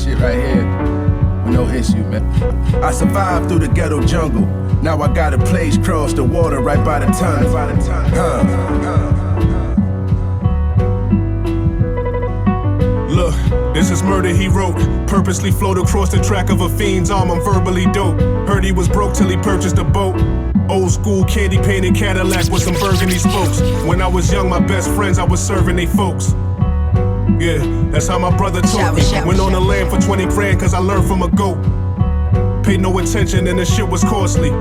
shit right here with no issue, man. I survived through the ghetto jungle. Now I got a place cross the water right by the tunnel. Look, this is murder he wrote. Purposely float across the track of a fiend's arm. I'm verbally dope. Heard he was broke till he purchased a boat. Old school candy painted Cadillac with some burgundy spokes. When I was young, my best friends, I was serving they folks. Yeah, that's how my brother taught me. Went on the land for 20 grand cause I learned from a goat. Paid no attention and the shit was costly.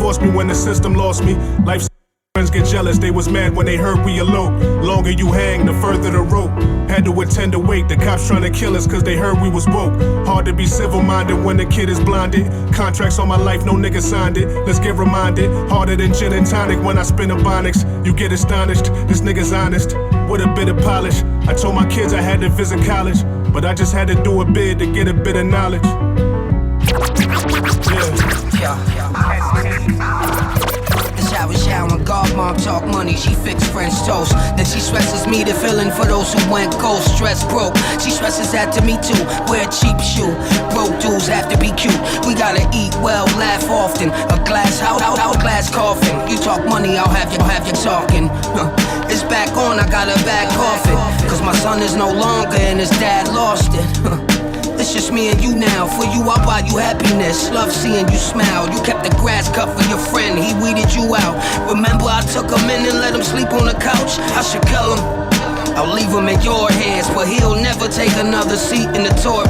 Forced me when the system lost me. Life's friends get jealous, they was mad when they heard we elope. Longer you hang, the further the rope. Had to attend to wait, the cops trying to kill us cause they heard we was woke. Hard to be civil-minded when the kid is blinded. Contracts on my life, no nigga signed it. Let's get reminded, harder than gin and tonic when I spin a Bonics. You get astonished, this nigga's honest, with a bit of polish. I told my kids I had to visit college, but I just had to do a bid to get a bit of knowledge. Shower when godmom talk money, she fix French toast. Then she stresses me the feeling for those who went cold. Stress broke, she stresses that to me too. Wear a cheap shoe, broke dudes have to be cute. We gotta eat well, laugh often. A glass house, glass coffin. You talk money, I'll have you talking. It's back on, I gotta back off it. Cause my son is no longer and his dad lost it. It's just me and you now. For you, I'll buy you happiness. Love seeing you smile. You kept the grass cut for your friend. He weeded you out. Remember I took him in and let him sleep on the couch? I should kill him. I'll leave him in your hands, but he'll never take another seat in the torp.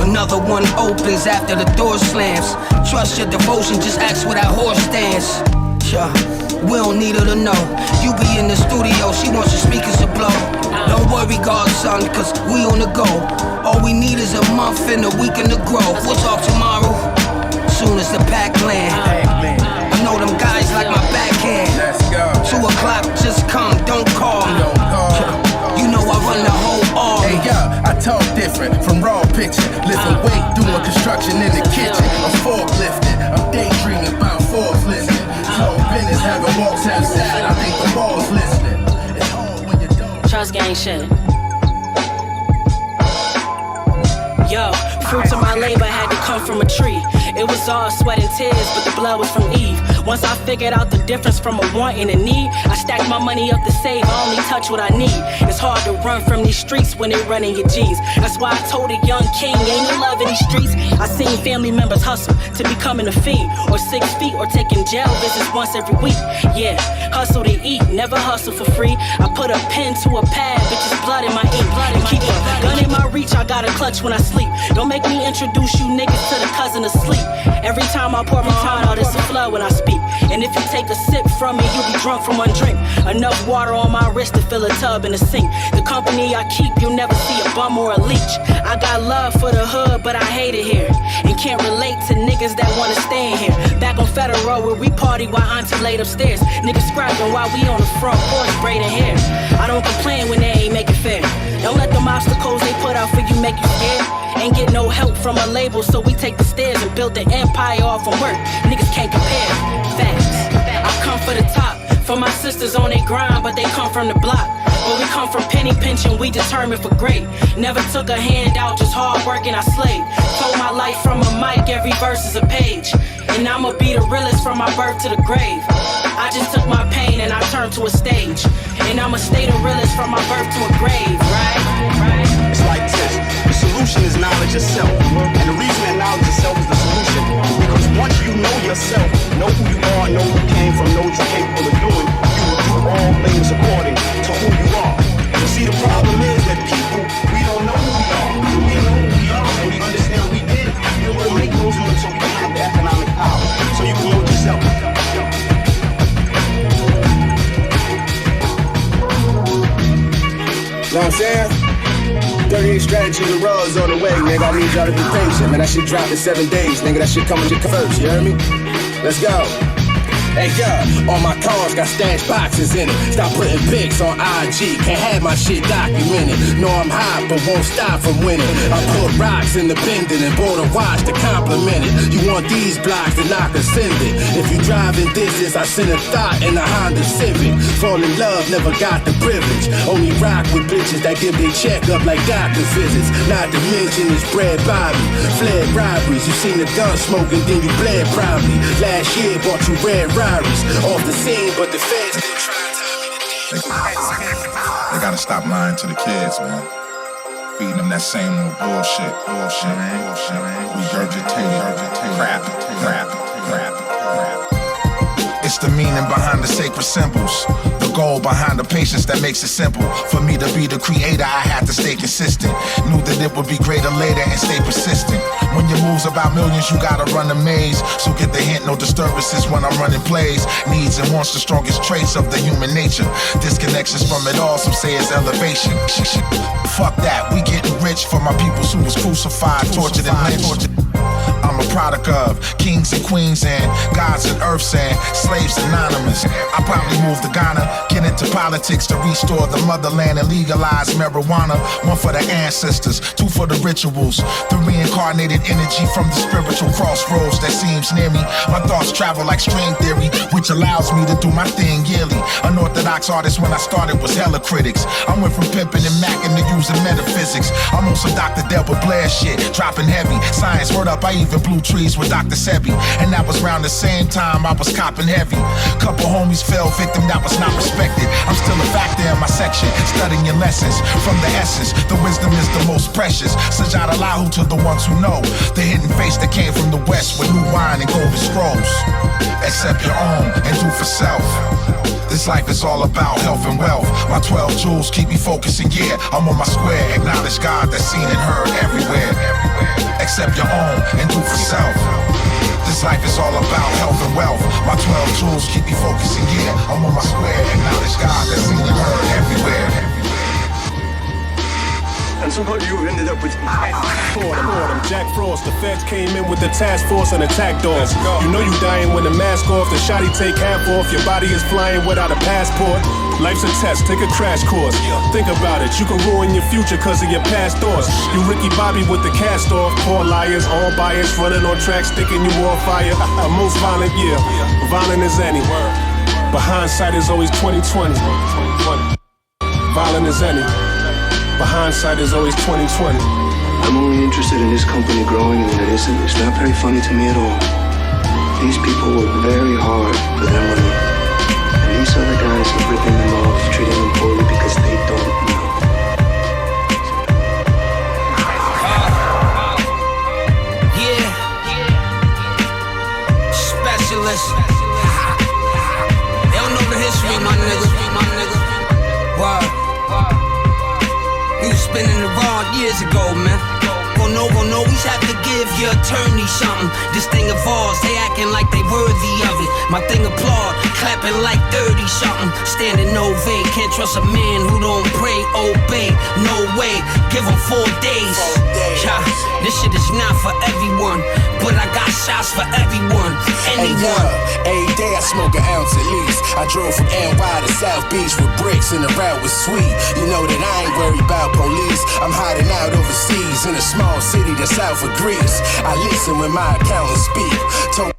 Another one opens after the door slams. Trust your devotion, just ask where that horse stands. We don't need her to know. You be in the studio, she wants your speakers to blow. Don't worry, Godson, cause we on the go. All we need is a month and a week in the grow. We'll talk tomorrow, soon as the pack land. I know them guys like my backhand. 2 o'clock, just come, don't call me. You know I run the whole army. Hey yo, I talk different from raw pitching. Lifting weight, doing construction in the kitchen. I'm forklifting, I'm daydreaming about Forbes listing. Whole business, having walks outside, I think the ball's listening. It's hard when you don't trust gang shit. Yo, fruits of my labor had to come from a tree. It was all sweat and tears, but the blood was from Eve. Once I figured out the difference from a want and a need, I stacked my money up to save, I only touch what I need. It's hard to run from these streets when they run in your jeans. That's why I told a young king, ain't no love in these streets. I seen family members hustle to becoming a fiend, or 6 feet, or taking jail visits once every week. Yeah, hustle to eat, never hustle for free. I put a pen to a pad, bitches blood in my ink. And keep a gun in my reach, I got a clutch when I sleep. Don't make me introduce you niggas to the cousin of sleep. Every time I pour my heart out, it's a flood when I speak. And if you take a sip from me, you'll be drunk from one drink. Enough water on my wrist to fill a tub in a sink. The company I keep, you'll never see a bum or a leech. I got love for the hood, but I hate it here. And can't relate to niggas that wanna stay in here. Back on Federal where we party while auntie laid upstairs. Niggas scrapping while we on the front porch braiding hair. I don't complain when they ain't making fair. Don't let them obstacles they put out for you make you scared. Ain't get no help from a label, so we take the stairs and build the empire off from work. Niggas can't compare. Facts. I come for the top. For my sisters on they grind, but they come from the block. Where we come from penny pinching, we determined for great. Never took a handout, just hard work and I slayed. Told my life from a mic, every verse is a page. And I'ma be the realest from my birth to the grave. I just took my pain and I turned to a stage. And I'ma stay the realest from my birth to a grave, right? It's like this. The solution is knowledge yourself. And the reason that knowledge yourself is the solution is because once you know yourself, know who you are, know where you came from, know what you're capable of doing, you will do all things according to who you are. You see, the problem is that people, we don't know who we are. We know who we are, and we understand we did. You will make those moves so we can have the economic power. So you can know it yourself. Know what I'm saying? 38 strategies and raws on the way, nigga. I need y'all to be patient, man. That shit dropped in 7 days, nigga. That shit coming to first, you hear me? Let's go. Hey yo, all my cars got stash boxes in it. Stop putting pics on IG, can't have my shit documented. Know I'm hot, but won't stop from winning. I put rocks in the bending and bought a watch to compliment it. You want these blocks, then I can send it. If you driving distance, I send a thought in a Honda Civic. Fall in love, never got the privilege. Only rock with bitches that give their check up like doctor visits. Not to mention this bread Bobby, fled robberies. You seen the gun smoking, then you bled probably. Last year bought you red Rari's. Off the scene, but the feds still trying to tell me the They gotta stop lying to the kids, man. Feeding them that same old bullshit, regurgitated, crap. It's the meaning behind the sacred symbols. The goal behind the patience that makes it simple. For me to be the creator, I had to stay consistent. Knew that it would be greater later and stay persistent. When your moves about millions, you gotta run a maze. So get the hint, no disturbances when I'm running plays. Needs and wants the strongest traits of the human nature. Disconnections from it all, some say it's elevation. Fuck that, we getting rich for my peoples who was crucified, tortured and lynched. I'm a product of kings and queens and gods and earths and slaves anonymous. I probably move to Ghana, get into politics to restore the motherland and legalize marijuana. One for the ancestors, two for the rituals. The reincarnated energy from the spiritual crossroads that seems near me. My thoughts travel like string theory, which allows me to do my thing yearly. Unorthodox artist when I started was hella critics. I went from pimping and macking to using metaphysics. I'm on some Dr. Delbert Blair shit, dropping heavy. Science, word up, I even blew trees with Dr. Sebi. And that was around the same time I was copping heavy. Couple homies fell victim that was not respected. I'm still a factor in my section, studying lessons from the essence. The wisdom is the most precious. Sajad Allahu to the ones who know the hidden face that came from the west with new wine and golden scrolls. Accept your own and do for self. This life is all about health and wealth. My 12 jewels keep me focusing, yeah, I'm on my square. Acknowledge God that's seen and heard everywhere. Accept your own and do for self. This life is all about health and wealth. My 12 jewels keep me focusing, yeah, I'm on my square. Acknowledge God that's seen and heard everywhere. And somehow you ended up with I'm Jack Frost. The feds came in with the task force and attacked us. You know you dying when the mask off, the shotty take half off. Your body is flying without a passport. Life's a test, take a crash course. Think about it, you can ruin your future cause of your past thoughts. You Ricky Bobby with the cast off. Poor liars, all biased, running on tracks, thinking you on fire. The most violent, yeah, violent as any. But hindsight is always 2020. Violent as any. But hindsight is always 2020. I'm only interested in this company growing, and it's not very funny to me at all. These people work very hard for their money, and these other guys are ripping them off, treating them poorly because they don't know. Yeah. Specialist. They don't know the history, my nigga. Wow. You was spinning the wrong years ago, man. Gon' always have to give your attorney something. This thing of ours, they acting like they worthy of it. My thing applaud, clapping like 30 something. Standing ovate, can't trust a man who don't pray, obey. No way, give him 4 days. Yeah, this shit is not for everyone, but I got shots for everyone, anyone. Every day I smoke an ounce at least. I drove from NY to South Beach with bricks and the route was sweet. You know that I ain't worried about police. I'm hiding out overseas in a small city that's south of Greece. I listen when my accountants speak. Told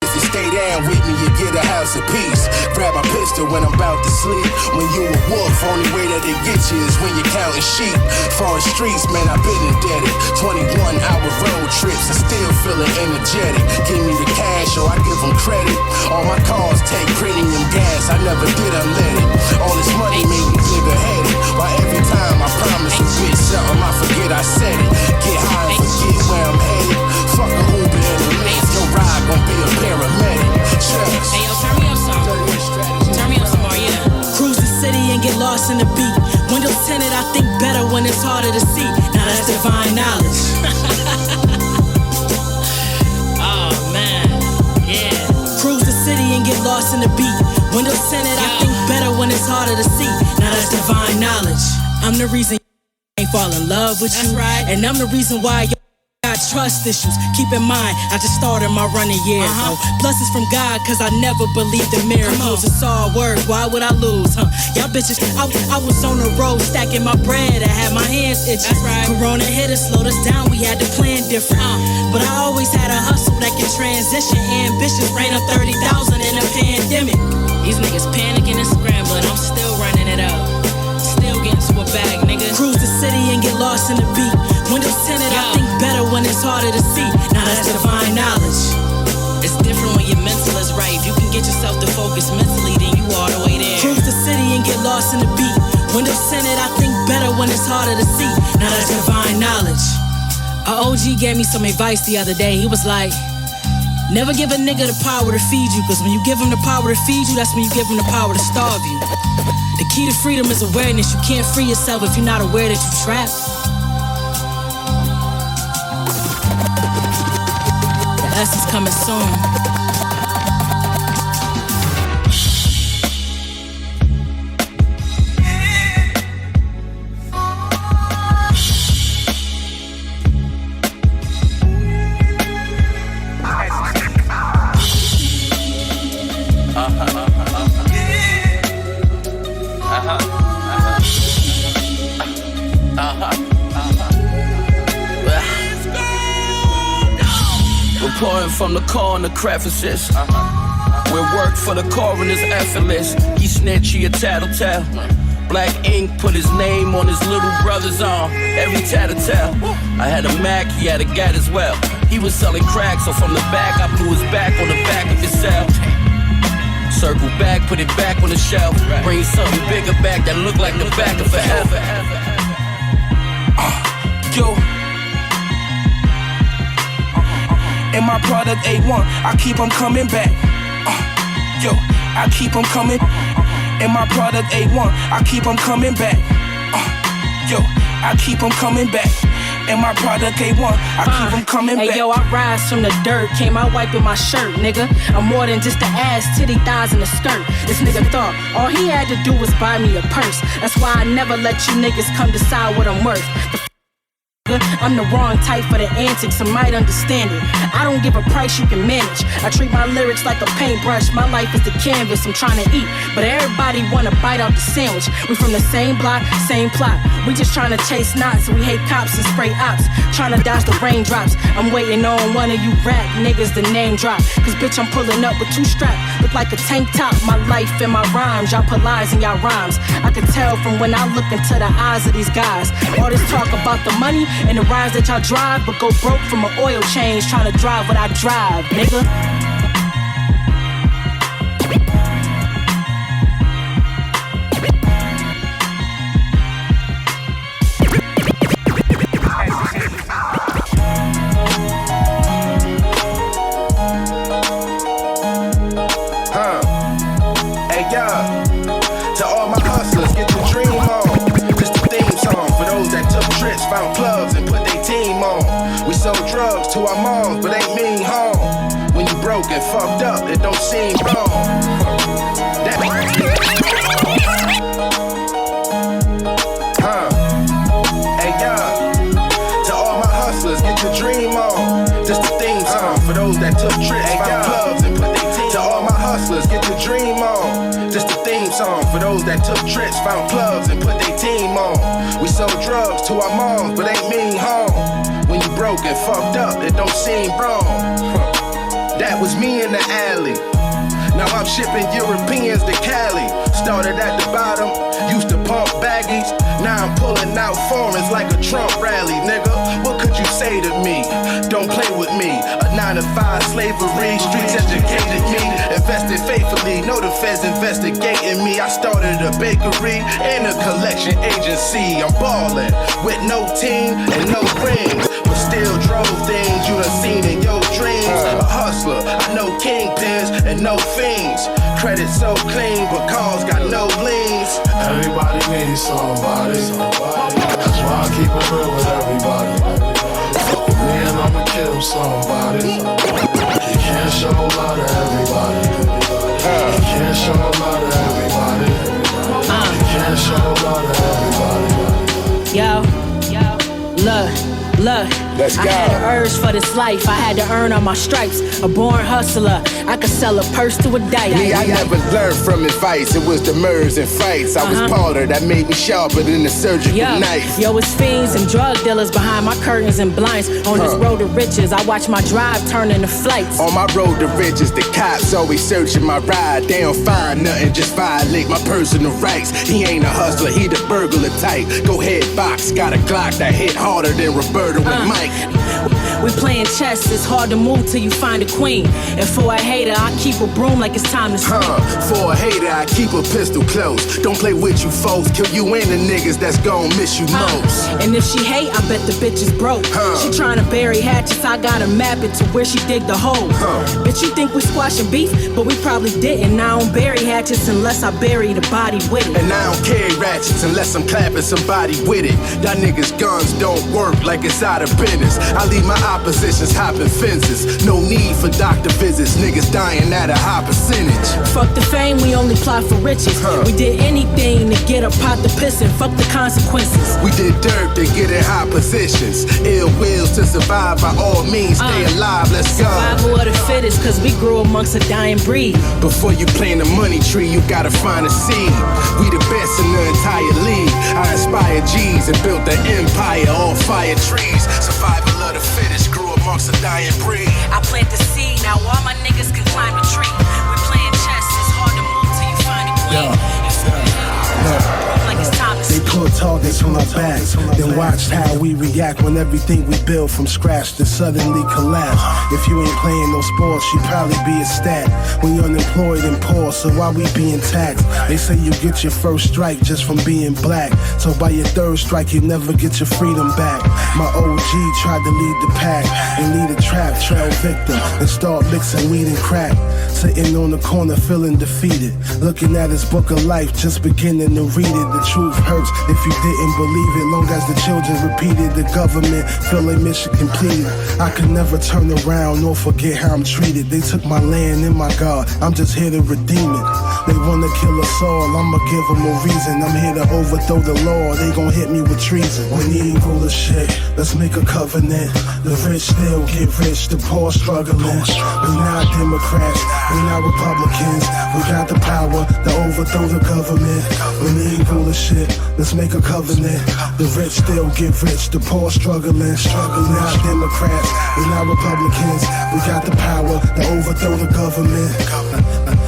if you stay down with me, you get a house of peace. Grab my pistol when I'm about to sleep. When you a wolf, only way that they get you is when you're counting sheep. Foreign streets, man, I've been indebted. 21-hour road trips, I still feeling energetic. Give me the cash or I give them credit. All my cars take premium gas, I never did unlead it. All this money made me clear-headed. Why every time I promise a bitch something, I forget I said it. Get high and forget where I'm headed. Fuck a Uber and a Lyft, your ride gon' be a paramedic. Trust. Hey yo, turn me up some. Turn me up some more, yeah. Cruise the city and get lost in the beat. Windows tinted, I think better when it's harder to see. Now that's divine knowledge. Oh man, yeah. Cruise the city and get lost in the beat. Windows tinted, I think better when it's harder to see. Now that's divine knowledge. I'm the reason you ain't fall in love with you. That's right. And I'm the reason why got trust issues. Keep in mind, I just started my running year. Blessings from God, cause I never believed in miracles. It's all work, why would I lose, Y'all bitches, I was on the road stacking my bread. I had my hands itching. That's right. Corona hit us, slowed us down, we had to plan different. But I always had a hustle that can transition. Ambitions ran up 30,000 in a pandemic. These niggas panicking and scrambling, I'm still running it up. Still getting to a bag, nigga. Cruise the city and get lost in the beat. Windows tinted, I think better when it's harder to see. Now that's divine knowledge. It's different when your mental is right. If you can get yourself to focus mentally, then you all the way there. Cruise the city and get lost in the beat. Windows tinted, I think better when it's harder to see. Now that's divine knowledge. A OG gave me some advice the other day. He was like, never give a nigga the power to feed you, cause when you give him the power to feed you, that's when you give him the power to starve you. The key to freedom is awareness. You can't free yourself if you're not aware that you're trapped. The S is coming soon. Pouring from the car in the crevices. Where work for the coroner's effortless. He snitch, he a tattletale. Black ink put his name on his little brother's arm. Every tattletale. I had a Mac, he had a gat as well. He was selling crack, so from the back I blew his back on the back of his cell. Circle back, put it back on the shelf. Bring something bigger back that look like the back of forever. Yo. And my product A1, I keep them coming back. Yo, I keep them coming. And my product A1, I keep them coming back. Yo, I keep them coming back. And my product A1, I keep them coming back. Hey yo, I rise from the dirt, came out wiping my shirt, nigga. I'm more than just the ass, titty, thighs, and the skirt. This nigga thought all he had to do was buy me a purse. That's why I never let you niggas come decide what I'm worth. I'm the wrong type for the antics, I might understand it. I don't give a price you can manage. I treat my lyrics like a paintbrush. My life is the canvas I'm trying to eat, but everybody wanna bite out the sandwich. We from the same block, same plot. We just trying to chase knots, we hate cops and spray ops. Trying to dodge the raindrops. I'm waiting on one of you rap niggas to name drop. Cause bitch, I'm pulling up with two straps. Look like a tank top, my life and my rhymes. Y'all put lies in y'all rhymes. I can tell from when I look into the eyes of these guys. All this talk about the money and the rides that y'all drive, but go broke from an oil change trying to drive what I drive, nigga. Hey, to all my hustlers, get your dream on. This the theme song for those that took trips, found clubs, and put their team on. We sold drugs to our moms, but ain't mean home. When you broke and fucked up, it don't seem wrong. To all my hustlers, get your dream on. This the theme song for those that took trips, found clubs, and put their team on. To all my hustlers, get your dream on. This the theme song for those that took trips, found clubs, and put their team on. We sold drugs to our moms, but ain't mean home. When you broke and fucked up, it don't seem wrong. That was me in the alley. Now I'm shipping Europeans to Cali. Started at the bottom, used to pump baggies. Now I'm pulling out foreigns like a Trump rally, nigga. What could you say to me? Don't play with me. A 9-to-5 slavery, streets educated me. Invested faithfully, know the feds investigating me. I started a bakery and a collection agency. I'm ballin' with no team and no rings, but still drove things you done seen in your dreams. A hustler, I know kingpins and no fiends. Credit so clean, but cars got no liens. Everybody needs somebody. That's why I keep it real with everybody. Fuck with me and I'ma kill somebody. You can't show love to everybody. You can't show love to everybody. You can't show love to everybody. Yo, look. Let's go. I had an urge for this life. I had to earn all my stripes. A born hustler. I could sell a purse to a dice. Me, I never learned from advice. It was the murders and fights. I was Potter that made me sharper than the surgical knife. Yo, it's fiends and drug dealers behind my curtains and blinds. On this road to riches, I watch my drive turn into flights. On my road to riches, the cops always searching my ride. They don't find nothing, just violate my personal rights. He ain't a hustler, he the burglar type. Go ahead, box, got a Glock that hit harder than Roberto and Mike. We playing chess, it's hard to move till you find a queen. And for a hater, I keep a broom like it's time to swing. For a hater, I keep a pistol close. Don't play with you folks, kill you and the niggas that's gon' miss you most. And if she hate, I bet the bitch is broke. She tryna bury hatchets, I gotta map it to where she dig the hole. Bitch, you think we squashing beef, but we probably didn't. I don't bury hatchets unless I bury the body with it. And I don't carry ratchets unless I'm clapping somebody with it. Y'all niggas guns don't work like it's out of business. I leave my oppositions hopping fences. No need for doctor visits. Niggas dying at a high percentage. Fuck the fame, we only plot for riches. We did anything to get a pot to piss in. Fuck the consequences. We did dirt to get in high positions. Ill wills to survive by all means. Stay alive, let's go. Survival of the fittest, cause we grew amongst a dying breed. Before you plant a money tree, you gotta find a seed. We the best in the entire league. I inspired G's and built an empire, all fire trees. Survival of the fittest, grew amongst a dying breed. I plant the seed, now all my niggas can climb a tree. We playing chess, it's hard to move till you find a queen. Like it's time to they put targets on our backs, then watched how we react when everything we build from scratch to suddenly collapse. If you ain't playing no sports, you probably be a stat. When you're unemployed and poor, so why we being taxed? They say you get your first strike just from being black. So by your third strike, you never get your freedom back. My OG tried to lead the pack and lead a trap, trail victim, and start mixing weed and crack. Sitting on the corner feeling defeated, looking at his book of life, just beginning to read it. The truth hurts if you didn't believe it. Long as the children repeated, the government feel their mission completed. I could never turn around nor forget how I'm treated. They took my land and my God, I'm just here to redeem it. They wanna kill us all, I'ma give them a reason. I'm here to overthrow the law, they gon' hit me with treason. When you ain't full of shit, let's make a covenant. The rich still get rich, the poor struggling. We not Democrats, we not Republicans. We got the power to overthrow the government. When you ain't full of shit, let's make a covenant. The rich still get rich, the poor struggling. We not Democrats, we not Republicans. We got the power to overthrow the government.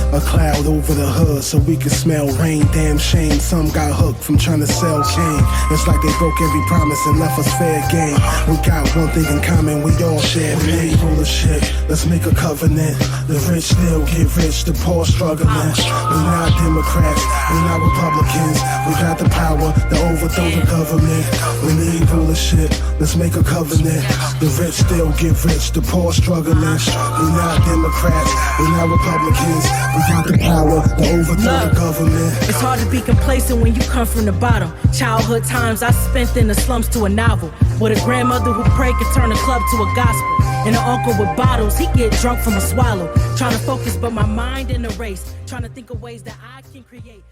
A cloud over the hood so we can smell rain. Damn shame, some got hooked from trying to sell cane. It's like they broke every promise and left us fair game. We got one thing in common, we all share pain. Full of shit, let's make a covenant. The rich still get rich, the poor struggling. We not Democrats, we not Republicans. We got the power to overthrow the government. We ain't full of shit, let's make a covenant. The rich still get rich, the poor struggling. We not Democrats, we not Republicans. We got the power to overthrow the government. It's hard to be complacent when you come from the bottom. Childhood times I spent in the slums to a novel. With a grandmother who prayed could turn a club to a gospel. And an uncle with bottles, he get drunk from a swallow. Trying to focus but my mind in a race. Trying to think of ways that I can create.